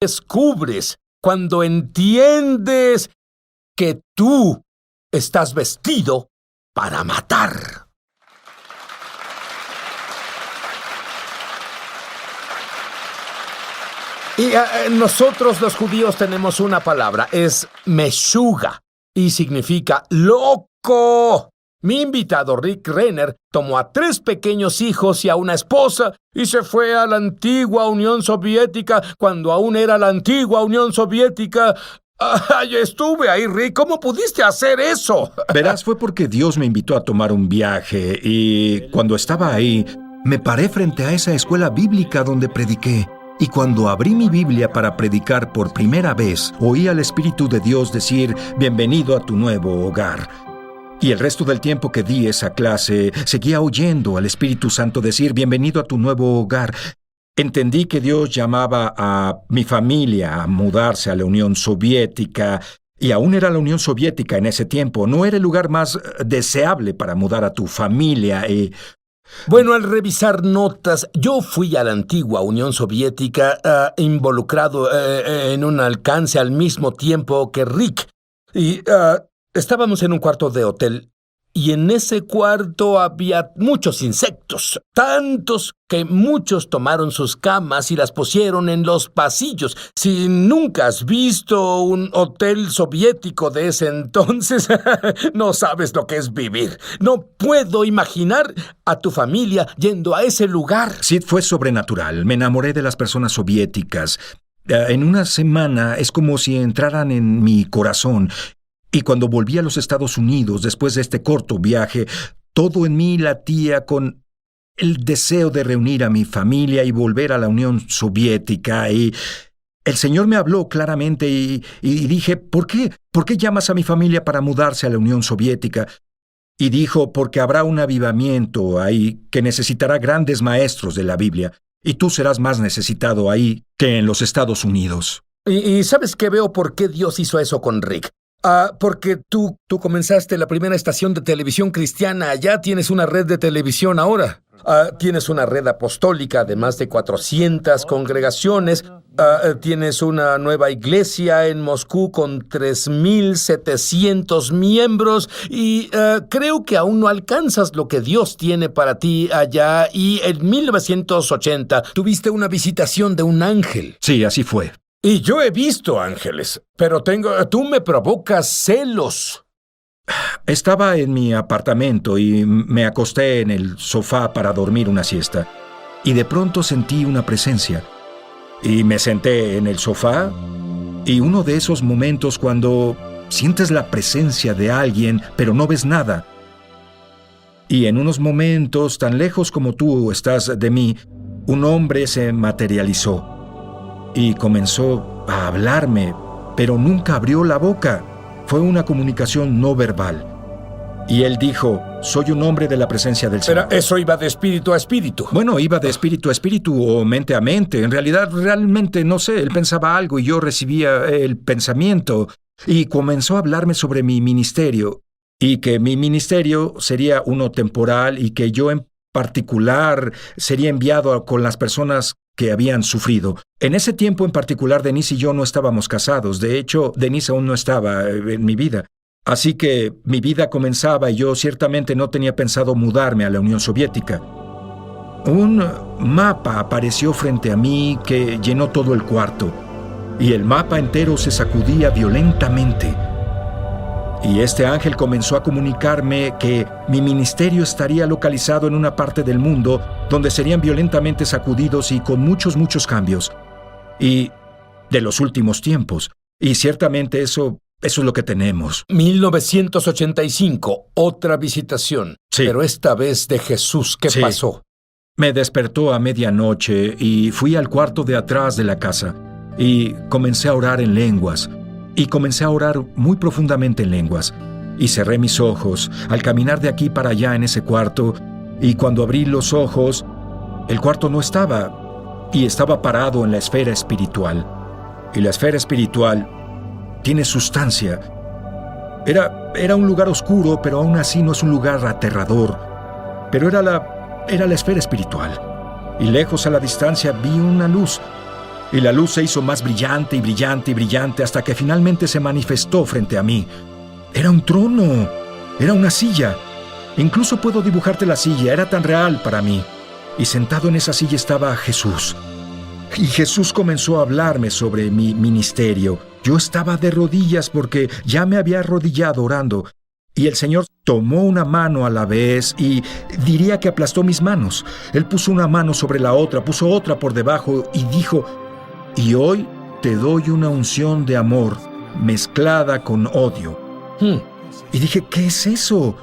descubres, cuando entiendes que tú estás vestido para matar. Y nosotros los judíos tenemos una palabra, es meshuga, y significa loco. Mi invitado Rick Renner tomó a 3 pequeños hijos y a una esposa y se fue a la antigua Unión Soviética cuando aún era la antigua Unión Soviética. ¡Ay, estuve ahí, Rick! ¿Cómo pudiste hacer eso? Verás, fue porque Dios me invitó a tomar un viaje y cuando estaba ahí, me paré frente a esa escuela bíblica donde prediqué. Y cuando abrí mi Biblia para predicar por primera vez, oí al Espíritu de Dios decir, bienvenido a tu nuevo hogar. Y el resto del tiempo que di esa clase, seguía oyendo al Espíritu Santo decir, bienvenido a tu nuevo hogar. Entendí que Dios llamaba a mi familia a mudarse a la Unión Soviética, y aún era la Unión Soviética en ese tiempo. No era el lugar más deseable para mudar a tu familia y... Bueno, al revisar notas, yo fui a la antigua Unión Soviética involucrado en un alcance al mismo tiempo que Rick. Y estábamos en un cuarto de hotel y en ese cuarto había muchos insectos, tantos que muchos tomaron sus camas y las pusieron en los pasillos. Si nunca has visto un hotel soviético de ese entonces, no sabes lo que es vivir. No puedo imaginar a tu familia yendo a ese lugar. Sí, fue sobrenatural. Me enamoré de las personas soviéticas. En una semana es como si entraran en mi corazón. Y cuando volví a los Estados Unidos, después de este corto viaje, todo en mí latía con el deseo de reunir a mi familia y volver a la Unión Soviética. Y el Señor me habló claramente y dije, ¿por qué? ¿Por qué llamas a mi familia para mudarse a la Unión Soviética? Y dijo, porque habrá un avivamiento ahí que necesitará grandes maestros de la Biblia. Y tú serás más necesitado ahí que en los Estados Unidos. Y ¿sabes qué? Veo por qué Dios hizo eso con Rick. Porque tú comenzaste la primera estación de televisión cristiana allá, tienes una red de televisión ahora. Tienes una red apostólica de más de 400 congregaciones. Tienes una nueva iglesia en Moscú con 3,700 miembros. Y creo que aún no alcanzas lo que Dios tiene para ti allá. Y en 1980 tuviste una visitación de un ángel. Sí, así fue. Y yo he visto ángeles, pero tú me provocas celos. Estaba en mi apartamento y me acosté en el sofá para dormir una siesta. Y de pronto sentí una presencia. Y me senté en el sofá. Y uno de esos momentos cuando sientes la presencia de alguien, pero no ves nada. Y en unos momentos, tan lejos como tú estás de mí, un hombre se materializó. Y comenzó a hablarme, pero nunca abrió la boca. Fue una comunicación no verbal. Y él dijo, soy un hombre de la presencia del Señor. Pero eso iba de espíritu a espíritu. Bueno, iba de espíritu a espíritu o mente a mente. En realidad, realmente, no sé, él pensaba algo y yo recibía el pensamiento. Y comenzó a hablarme sobre mi ministerio. Y que mi ministerio sería uno temporal y que yo en particular sería enviado con las personas que habían sufrido. En ese tiempo en particular, Denise y yo no estábamos casados. De hecho, Denise aún no estaba en mi vida. Así que mi vida comenzaba y yo ciertamente no tenía pensado mudarme a la Unión Soviética. Un mapa apareció frente a mí que llenó todo el cuarto. Y el mapa entero se sacudía violentamente. Y este ángel comenzó a comunicarme que mi ministerio estaría localizado en una parte del mundo donde serían violentamente sacudidos y con muchos cambios. Y de los últimos tiempos. Y ciertamente eso es lo que tenemos. 1985, otra visitación. Sí. Pero esta vez de Jesús. ¿Qué pasó? Me despertó a medianoche y fui al cuarto de atrás de la casa. Y comencé a orar en lenguas. Y comencé a orar muy profundamente en lenguas. Y cerré mis ojos al caminar de aquí para allá en ese cuarto. Y cuando abrí los ojos, el cuarto no estaba. Y estaba parado en la esfera espiritual. Y la esfera espiritual tiene sustancia. Era un lugar oscuro, pero aún así no es un lugar aterrador. Pero era la esfera espiritual. Y lejos a la distancia vi una luz. Y la luz se hizo más brillante y brillante y brillante hasta que finalmente se manifestó frente a mí. Era un trono, era una silla. Incluso puedo dibujarte la silla, era tan real para mí. Y sentado en esa silla estaba Jesús. Y Jesús comenzó a hablarme sobre mi ministerio. Yo estaba de rodillas porque ya me había arrodillado orando. Y el Señor tomó una mano a la vez y diría que aplastó mis manos. Él puso una mano sobre la otra, puso otra por debajo y dijo: y hoy te doy una unción de amor mezclada con odio. Y dije: ¿qué es eso?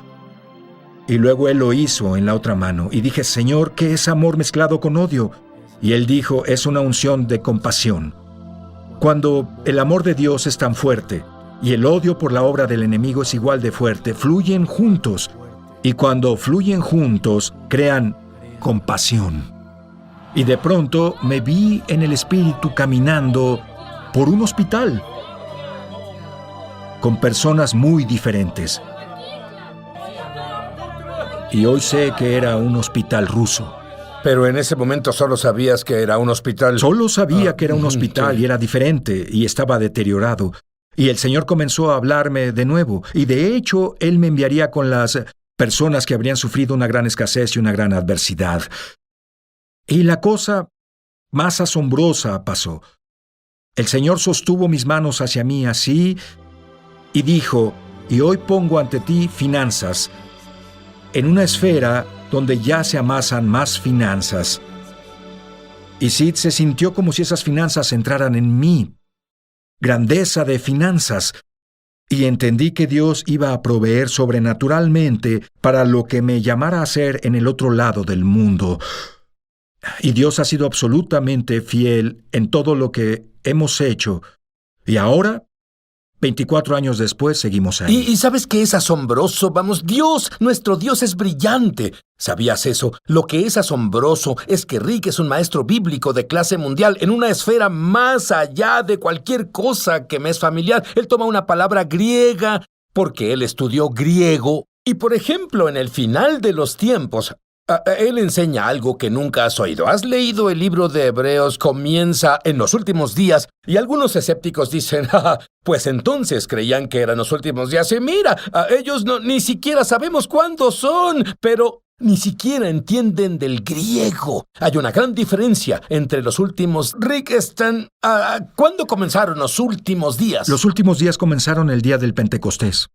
Y luego Él lo hizo en la otra mano. Y dije: Señor, ¿qué es amor mezclado con odio? Y Él dijo: es una unción de compasión. Cuando el amor de Dios es tan fuerte y el odio por la obra del enemigo es igual de fuerte, fluyen juntos. Y cuando fluyen juntos, crean compasión. Y de pronto me vi en el espíritu caminando por un hospital con personas muy diferentes. Y hoy sé que era un hospital ruso. Pero en ese momento solo sabías que era un hospital. Solo sabía que era un hospital sí. Y era diferente y estaba deteriorado. Y el Señor comenzó a hablarme de nuevo. Y de hecho, Él me enviaría con las personas que habrían sufrido una gran escasez y una gran adversidad. Y la cosa más asombrosa pasó. El Señor sostuvo mis manos hacia mí así y dijo: y hoy pongo ante ti finanzas, en una esfera donde ya se amasan más finanzas. Y Sid se sintió como si esas finanzas entraran en mí. Grandeza de finanzas. Y entendí que Dios iba a proveer sobrenaturalmente para lo que me llamara a hacer en el otro lado del mundo. Y Dios ha sido absolutamente fiel en todo lo que hemos hecho. Y ahora, 24 años después, seguimos ahí. ¿Y sabes qué es asombroso? Vamos, Dios, nuestro Dios es brillante. ¿Sabías eso? Lo que es asombroso es que Rick es un maestro bíblico de clase mundial en una esfera más allá de cualquier cosa que me es familiar. Él toma una palabra griega porque él estudió griego. Y, por ejemplo, en el final de los tiempos, él enseña algo que nunca has oído. ¿Has leído el libro de Hebreos? Comienza en los últimos días. Y algunos escépticos dicen: pues entonces creían que eran los últimos días. Y mira, ellos ni siquiera sabemos cuándo son, pero ni siquiera entienden del griego. Hay una gran diferencia entre los últimos. Rick, ¿cuándo comenzaron los últimos días? Los últimos días comenzaron el día del Pentecostés.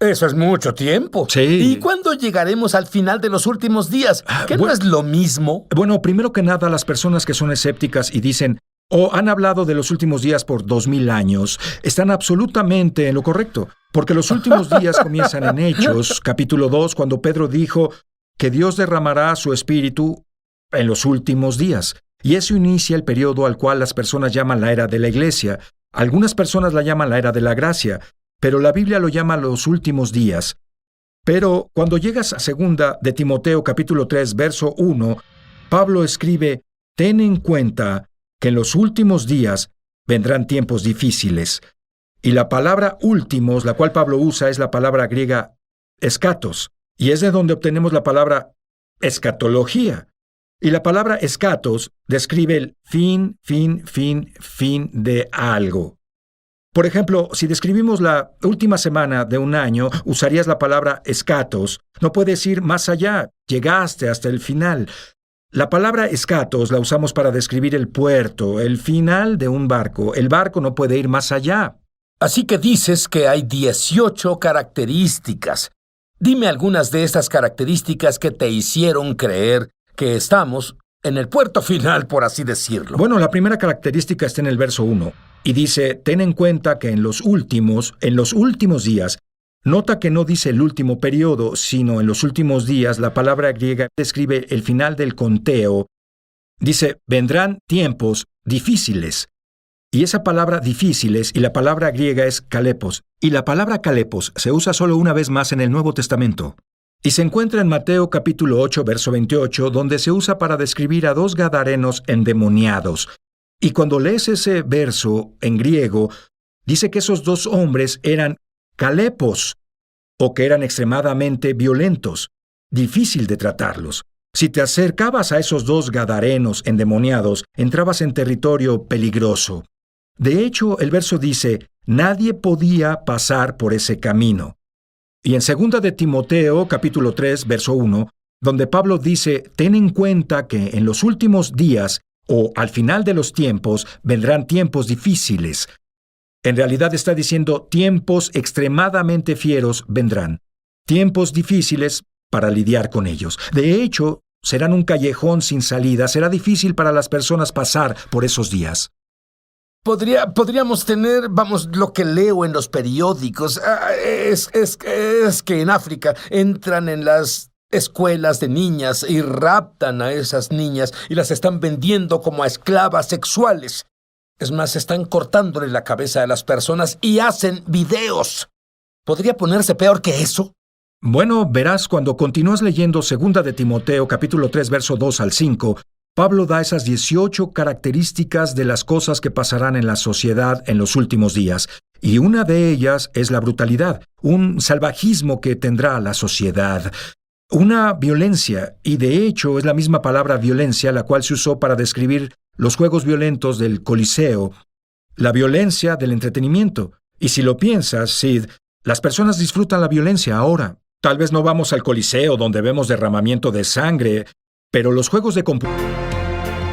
Eso es mucho tiempo. Sí. ¿Y cuándo llegaremos al final de los últimos días? ¿Qué no es lo mismo? Bueno, primero que nada, las personas que son escépticas y dicen o han hablado de los últimos días por 2000 años, están absolutamente en lo correcto. Porque los últimos días comienzan en Hechos, capítulo 2, cuando Pedro dijo que Dios derramará su espíritu en los últimos días. Y eso inicia el periodo al cual las personas llaman la era de la iglesia. Algunas personas la llaman la era de la gracia, pero la Biblia lo llama los últimos días. Pero cuando llegas a segunda de Timoteo capítulo 3, verso 1, Pablo escribe: ten en cuenta que en los últimos días vendrán tiempos difíciles. Y la palabra últimos, la cual Pablo usa, es la palabra griega escatos, y es de donde obtenemos la palabra escatología. Y la palabra escatos describe el fin de algo. Por ejemplo, si describimos la última semana de un año, usarías la palabra escatos. No puedes ir más allá, llegaste hasta el final. La palabra escatos la usamos para describir el puerto, el final de un barco. El barco no puede ir más allá. Así que dices que hay 18 características. Dime algunas de estas características que te hicieron creer que estamos en el puerto final, por así decirlo. Bueno, la primera característica está en el verso 1. Y dice: ten en cuenta que en los últimos días, nota que no dice el último periodo, sino en los últimos días. La palabra griega describe el final del conteo. Dice: vendrán tiempos difíciles. Y esa palabra difíciles y la palabra griega es kalepos. Y la palabra kalepos se usa solo una vez más en el Nuevo Testamento. Y se encuentra en Mateo capítulo 8, verso 28, donde se usa para describir a 2 gadarenos endemoniados. Y cuando lees ese verso en griego, dice que esos 2 hombres eran kalepos, o que eran extremadamente violentos, difícil de tratarlos. Si te acercabas a esos dos gadarenos endemoniados, entrabas en territorio peligroso. De hecho, el verso dice, nadie podía pasar por ese camino. Y en 2 de Timoteo, capítulo 3, verso 1, donde Pablo dice, ten en cuenta que en los últimos días o al final de los tiempos vendrán tiempos difíciles. En realidad está diciendo tiempos extremadamente fieros vendrán. Tiempos difíciles para lidiar con ellos. De hecho, serán un callejón sin salida. Será difícil para las personas pasar por esos días. Podríamos tener, lo que leo en los periódicos, es que en África entran en las escuelas de niñas y raptan a esas niñas y las están vendiendo como a esclavas sexuales. Es más, están cortándole la cabeza a las personas y hacen videos. ¿Podría ponerse peor que eso? Bueno, verás, cuando continúas leyendo 2 de Timoteo, capítulo 3, verso 2 al 5, Pablo da esas 18 características de las cosas que pasarán en la sociedad en los últimos días. Y una de ellas es la brutalidad, un salvajismo que tendrá la sociedad. Una violencia, y de hecho es la misma palabra violencia la cual se usó para describir los juegos violentos del Coliseo, la violencia del entretenimiento. Y si lo piensas, Sid, las personas disfrutan la violencia ahora. Tal vez no vamos al Coliseo donde vemos derramamiento de sangre, pero los juegos de computadora,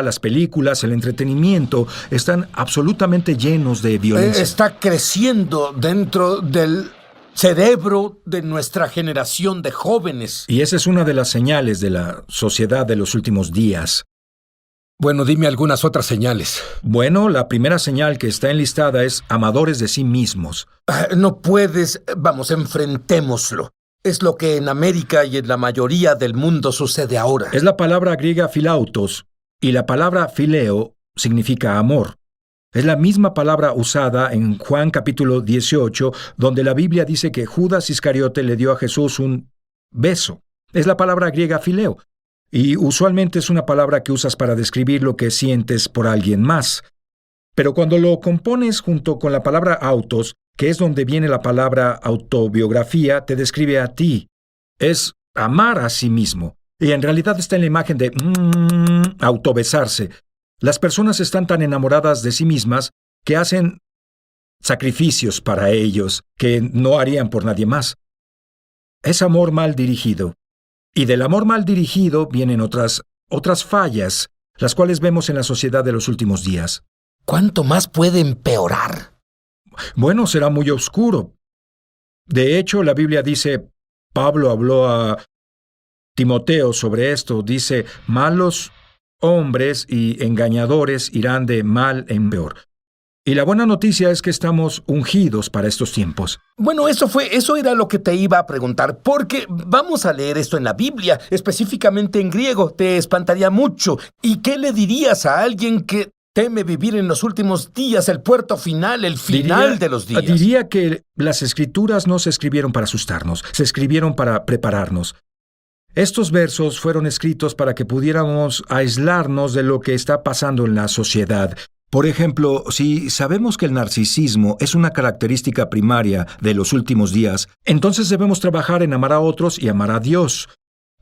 las películas, el entretenimiento, están absolutamente llenos de violencia. Está creciendo dentro del cerebro de nuestra generación de jóvenes. Y esa es una de las señales de la sociedad de los últimos días. Bueno, dime algunas otras señales. Bueno, la primera señal que está enlistada es amadores de sí mismos. No puedes... enfrentémoslo. Es lo que en América y en la mayoría del mundo sucede ahora. Es la palabra griega philautos, y la palabra phileo significa amor. Es la misma palabra usada en Juan capítulo 18, donde la Biblia dice que Judas Iscariote le dio a Jesús un beso. Es la palabra griega phileo, y usualmente es una palabra que usas para describir lo que sientes por alguien más. Pero cuando lo compones junto con la palabra autos, que es donde viene la palabra autobiografía, te describe a ti. Es amar a sí mismo. Y en realidad está en la imagen de autobesarse. Las personas están tan enamoradas de sí mismas que hacen sacrificios para ellos que no harían por nadie más. Es amor mal dirigido. Y del amor mal dirigido vienen otras fallas, las cuales vemos en la sociedad de los últimos días. ¿Cuánto más puede empeorar? Bueno, será muy oscuro. De hecho, la Biblia dice, Pablo habló a Timoteo sobre esto, dice, malos hombres y engañadores irán de mal en peor. Y la buena noticia es que estamos ungidos para estos tiempos. Bueno, eso era lo que te iba a preguntar, porque vamos a leer esto en la Biblia, específicamente en griego, te espantaría mucho. ¿Y qué le dirías a alguien que teme vivir en los últimos días, el puerto final, el final de los días? Diría que las Escrituras no se escribieron para asustarnos, se escribieron para prepararnos. Estos versos fueron escritos para que pudiéramos aislarnos de lo que está pasando en la sociedad. Por ejemplo, si sabemos que el narcisismo es una característica primaria de los últimos días, entonces debemos trabajar en amar a otros y amar a Dios.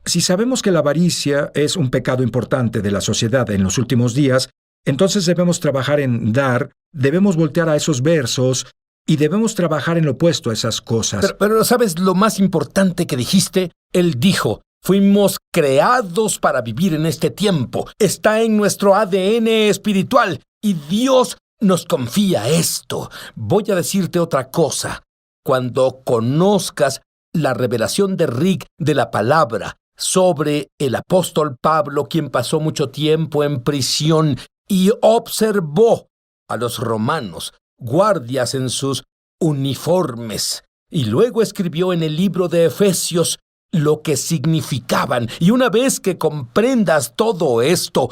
Si sabemos que la avaricia es un pecado importante de la sociedad en los últimos días, entonces debemos trabajar en dar, debemos voltear a esos versos y debemos trabajar en lo opuesto a esas cosas. Pero ¿sabes lo más importante que dijiste? Él dijo, Fuimos creados para vivir en este tiempo. Está en nuestro ADN espiritual y Dios nos confía esto. Voy a decirte otra cosa. Cuando conozcas la revelación de Rick de la palabra sobre el apóstol Pablo, quien pasó mucho tiempo en prisión y observó a los romanos, guardias en sus uniformes, y luego escribió en el libro de Efesios lo que significaban. Y una vez que comprendas todo esto,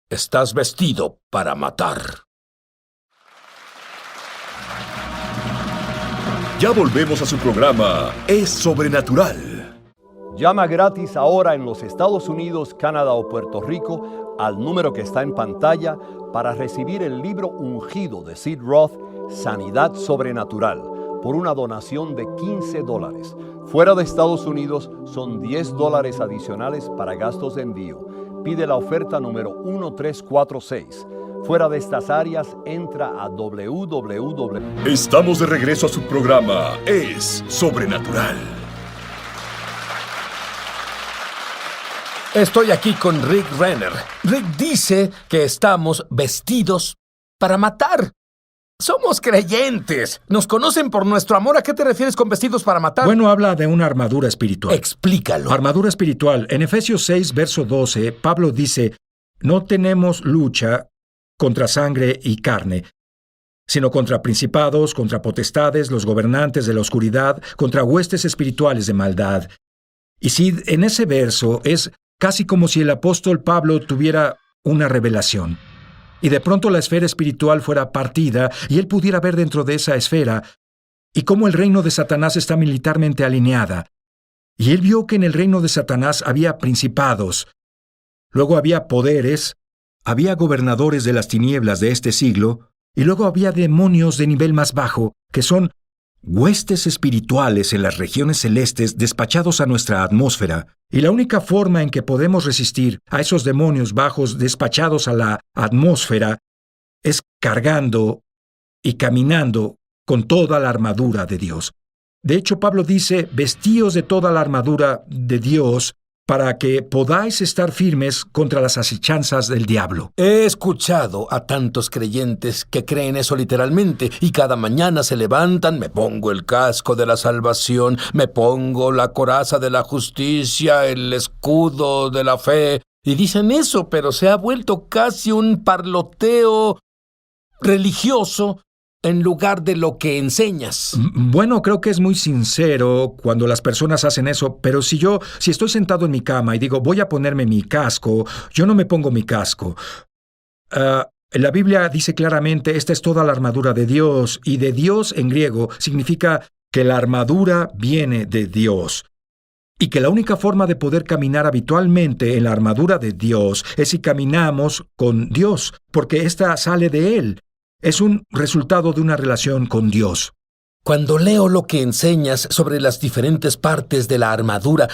estás vestido para matar. Ya volvemos a su programa Es Sobrenatural. Llama gratis ahora en los Estados Unidos, Canadá o Puerto Rico al número que está en pantalla para recibir el libro ungido de Sid Roth, Sanidad Sobrenatural, por una donación de $15. Fuera de Estados Unidos son $10 adicionales para gastos de envío. Pide la oferta número 1346. Fuera de estas áreas, entra a www. Estamos de regreso a su programa Es Sobrenatural. Estoy aquí con Rick Renner. Rick dice que estamos vestidos para matar. Somos creyentes. Nos conocen por nuestro amor. ¿A qué te refieres con vestidos para matar? Bueno, habla de una armadura espiritual. Explícalo. Armadura espiritual. En Efesios 6, verso 12, Pablo dice, no tenemos lucha contra sangre y carne, sino contra principados, contra potestades, los gobernantes de la oscuridad, contra huestes espirituales de maldad. Y si en ese verso es casi como si el apóstol Pablo tuviera una revelación, y de pronto la esfera espiritual fuera partida y él pudiera ver dentro de esa esfera y cómo el reino de Satanás está militarmente alineada. Y él vio que en el reino de Satanás había principados, luego había poderes, había gobernadores de las tinieblas de este siglo, y luego había demonios de nivel más bajo, que son huestes espirituales en las regiones celestes despachados a nuestra atmósfera. Y la única forma en que podemos resistir a esos demonios bajos despachados a la atmósfera es cargando y caminando con toda la armadura de Dios. De hecho, Pablo dice, vestíos de toda la armadura de Dios para que podáis estar firmes contra las acechanzas del diablo. He escuchado a tantos creyentes que creen eso literalmente y cada mañana se levantan, me pongo el casco de la salvación, me pongo la coraza de la justicia, el escudo de la fe, y dicen eso, pero se ha vuelto casi un parloteo religioso en lugar de lo que enseñas. Bueno, creo que es muy sincero cuando las personas hacen eso, pero si estoy sentado en mi cama y digo, voy a ponerme mi casco, yo no me pongo mi casco. La Biblia dice claramente, esta es toda la armadura de Dios, y de Dios en griego significa que la armadura viene de Dios. Y que la única forma de poder caminar habitualmente en la armadura de Dios es si caminamos con Dios, porque esta sale de Él. Es un resultado de una relación con Dios. Cuando leo lo que enseñas sobre las diferentes partes de la armadura,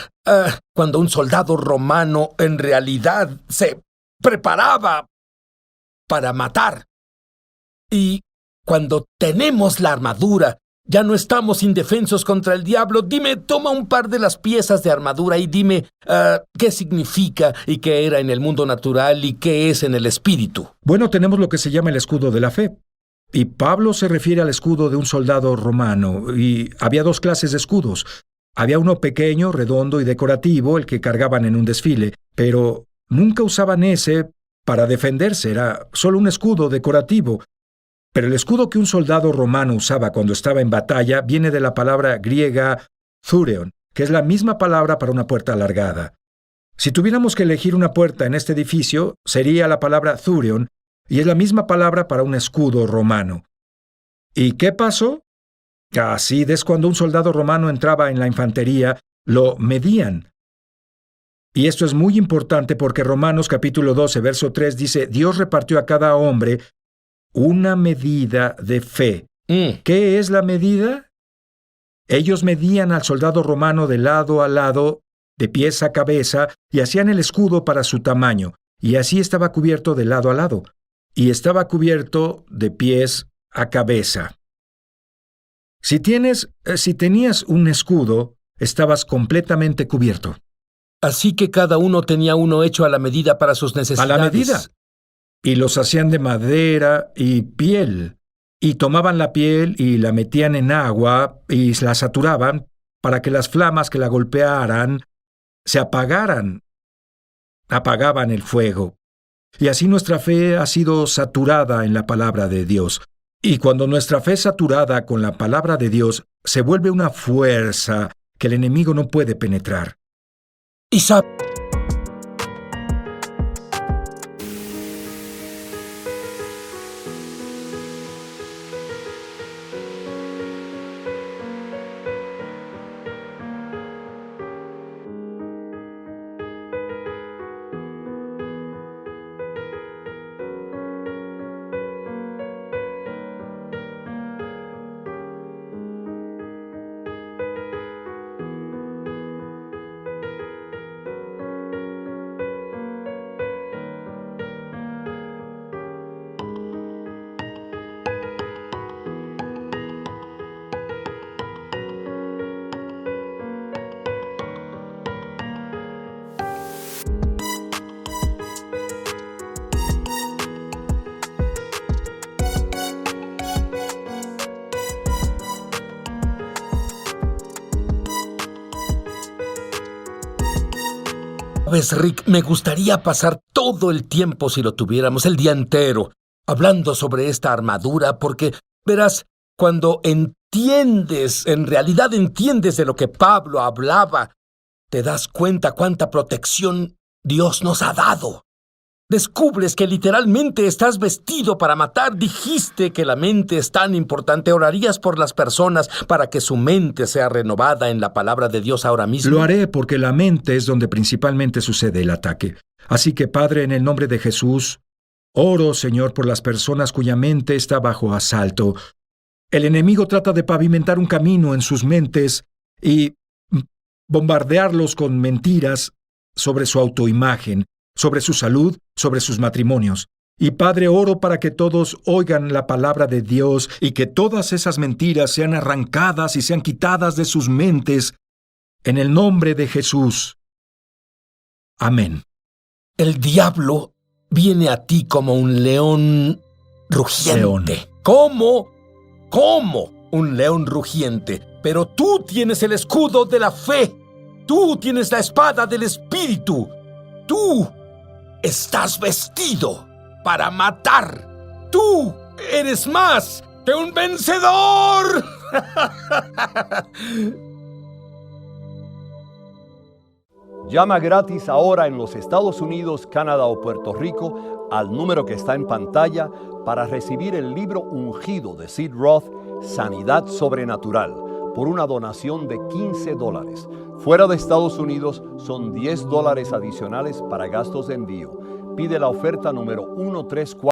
cuando un soldado romano en realidad se preparaba para matar, y cuando tenemos la armadura, ya no estamos indefensos contra el diablo. Dime, toma un par de las piezas de armadura y dime qué significa y qué era en el mundo natural y qué es en el espíritu. Bueno, tenemos lo que se llama el escudo de la fe. Y Pablo se refiere al escudo de un soldado romano. Y había dos clases de escudos. Había uno pequeño, redondo y decorativo, el que cargaban en un desfile. Pero nunca usaban ese para defenderse. Era solo un escudo decorativo. Pero el escudo que un soldado romano usaba cuando estaba en batalla viene de la palabra griega thureon, que es la misma palabra para una puerta alargada. Si tuviéramos que elegir una puerta en este edificio, sería la palabra thureon, y es la misma palabra para un escudo romano. ¿Y qué pasó? Así es cuando un soldado romano entraba en la infantería, lo medían. Y esto es muy importante porque Romanos capítulo 12, verso 3 dice, Dios repartió a cada hombre una medida de fe. ¿Qué es la medida? Ellos medían al soldado romano de lado a lado, de pies a cabeza, y hacían el escudo para su tamaño, y así estaba cubierto de lado a lado, y estaba cubierto de pies a cabeza. Si tenías un escudo, estabas completamente cubierto. Así que cada uno tenía uno hecho a la medida para sus A necesidades. la medida. Y los hacían de madera y piel. Y tomaban la piel y la metían en agua y la saturaban para que las flamas que la golpearan se apagaran. Apagaban el fuego. Y así nuestra fe ha sido saturada en la palabra de Dios. Y cuando nuestra fe es saturada con la palabra de Dios, se vuelve una fuerza que el enemigo no puede penetrar. Y sabes, Rick, me gustaría pasar todo el tiempo, si lo tuviéramos, el día entero, hablando sobre esta armadura, porque, verás, cuando entiendes, en realidad entiendes de lo que Pablo hablaba, te das cuenta cuánta protección Dios nos ha dado. Descubres que literalmente estás vestido para matar. Dijiste que la mente es tan importante. ¿Orarías por las personas para que su mente sea renovada en la palabra de Dios ahora mismo? Lo haré porque la mente es donde principalmente sucede el ataque. Así que, Padre, en el nombre de Jesús, oro, Señor, por las personas cuya mente está bajo asalto. El enemigo trata de pavimentar un camino en sus mentes y bombardearlos con mentiras sobre su autoimagen, sobre su salud, sobre sus matrimonios. Y Padre, oro para que todos oigan la palabra de Dios y que todas esas mentiras sean arrancadas y sean quitadas de sus mentes en el nombre de Jesús. Amén. El diablo viene a ti como un león rugiente. León. ¿Cómo un león rugiente? Pero tú tienes el escudo de la fe. Tú tienes la espada del Espíritu. Tú estás vestido para matar. Tú eres más que un vencedor. Llama gratis ahora en los Estados Unidos, Canadá o Puerto Rico al número que está en pantalla para recibir el libro ungido de Sid Roth, Sanidad Sobrenatural, por una donación de $15. Fuera de Estados Unidos son $10 adicionales para gastos de envío. Pide la oferta número 134.